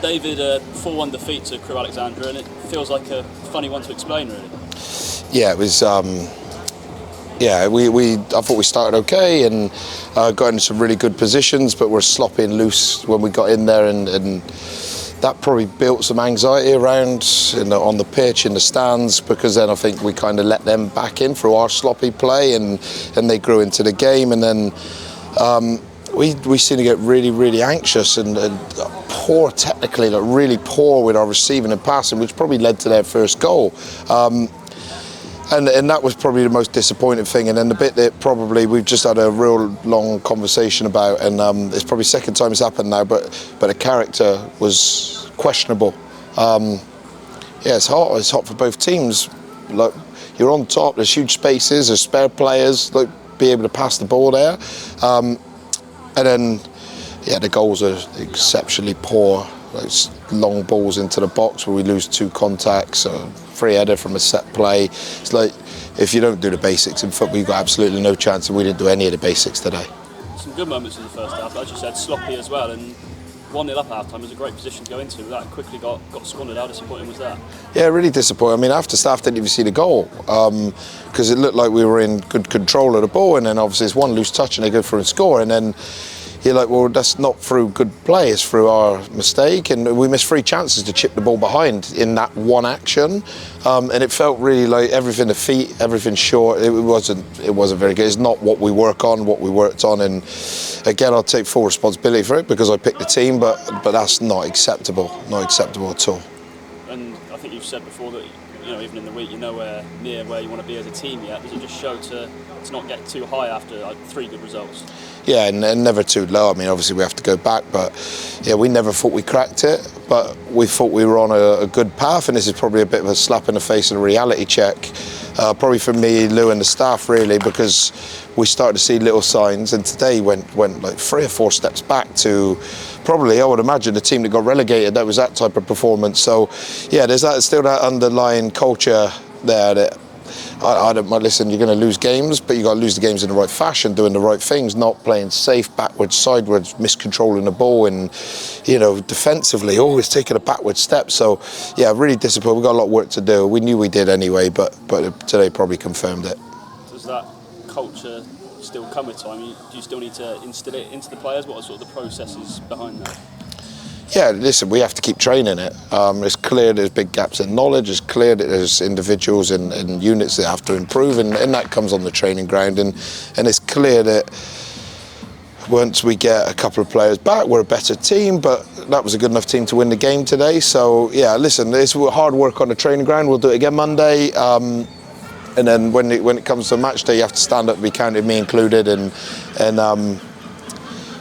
David, a 4-1 defeat to Crewe Alexandra, and it feels like a funny one to explain, really. Yeah, it was. I thought we started okay and got into some really good positions, but we're sloppy and loose when we got in there, and that probably built some anxiety around on the pitch, in the stands, because then I think we kind of let them back in through our sloppy play, and they grew into the game, and then we seemed to get really, really anxious and poor technically, like really poor with our receiving and passing, which probably led to their first goal. And that was probably the most disappointing thing. And then the bit that probably we've just had a real long conversation about, and it's probably the second time it's happened now, but the character was questionable. It's hot for both teams. Like, you're on top, there's huge spaces, there's spare players, like, be able to pass the ball there. And then, the goals are exceptionally poor. Like, long balls into the box where we lose 2 contacts, free header from a set play. It's like, if you don't do the basics in football, you've got absolutely no chance, and we didn't do any of the basics today. Some good moments in the first half, as you said, sloppy as well, and 1-0 up at half-time was a great position to go into. That quickly got squandered. How disappointing was that? Yeah, really disappointing. I mean, after staff didn't even see the goal, because it looked like we were in good control of the ball, and then obviously it's one loose touch and they go through and score, and then you're like, well, that's not through good play, it's through our mistake, and we missed 3 chances to chip the ball behind in that one action, and it felt really like everything to feet, everything short. It wasn't very good. It's not what we worked on, and again, I'll take full responsibility for it because I picked the team, but that's not acceptable at all. And I think you've said before that, even in the week, you're nowhere near where you want to be as a team yet. Does it just show to not get too high after 3 good results? Yeah, and never too low. I mean, obviously we have to go back, but yeah, we never thought we cracked it, but we thought we were on a good path, and this is probably a bit of a slap in the face and a reality check, probably for me, Lou, and the staff, really, because we started to see little signs, and today went like 3 or 4 steps back to probably, I would imagine, the team that got relegated. That was that type of performance. So yeah, there's still that underlying culture there that I don't mind. Listen, you're going to lose games, but you got to lose the games in the right fashion, doing the right things, not playing safe, backwards, sideways, miscontrolling the ball, and defensively always taking a backward step. So yeah, really disappointed. We've got a lot of work to do. We knew we did anyway, but today probably confirmed it. Does that culture still come with time? Do you still need to instill it into the players? What are sort of the processes behind that? Yeah, listen, we have to keep training it. It's clear there's big gaps in knowledge. It's clear that there's individuals and units that have to improve, and that comes on the training ground. And it's clear that once we get a couple of players back, we're a better team, but that was a good enough team to win the game today. So, yeah, listen, it's hard work on the training ground. We'll do it again Monday. And then when it comes to match day, you have to stand up and be counted, me included,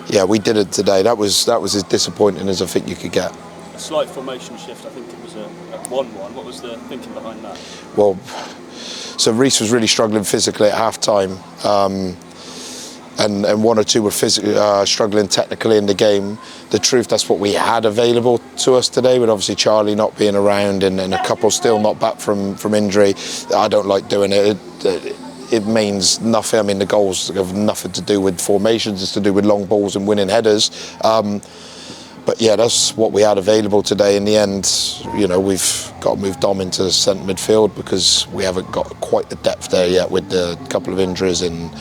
yeah, we did it today. That was as disappointing as I think you could get. A slight formation shift. I think it was a 1-1. What was the thinking behind that? Well, so Reece was really struggling physically at half-time, and 1 or 2 were physically struggling technically in the game. The truth, that's what we had available to us today, with obviously Charlie not being around and a couple still not back from injury. I don't like doing it. It means nothing. I mean, the goals have nothing to do with formations. It's to do with long balls and winning headers. But yeah, that's what we had available today. In the end, we've got to move Dom into centre midfield because we haven't got quite the depth there yet with the couple of injuries and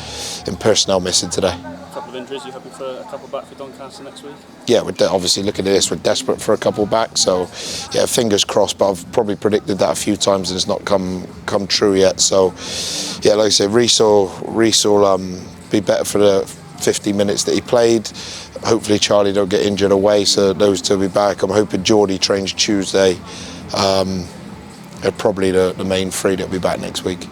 personnel missing today. A couple of injuries. You hoping for a couple back for Doncaster next week? Yeah, we're obviously looking at this. We're desperate for a couple back. So yeah, fingers crossed. But I've probably predicted that a few times and it's not come true yet. So yeah, like I said, Reece will be better for the 50 minutes that he played. Hopefully Charlie don't get injured away, so those 2 will be back. I'm hoping Geordie trains Tuesday. They're probably the main 3 that'll be back next week.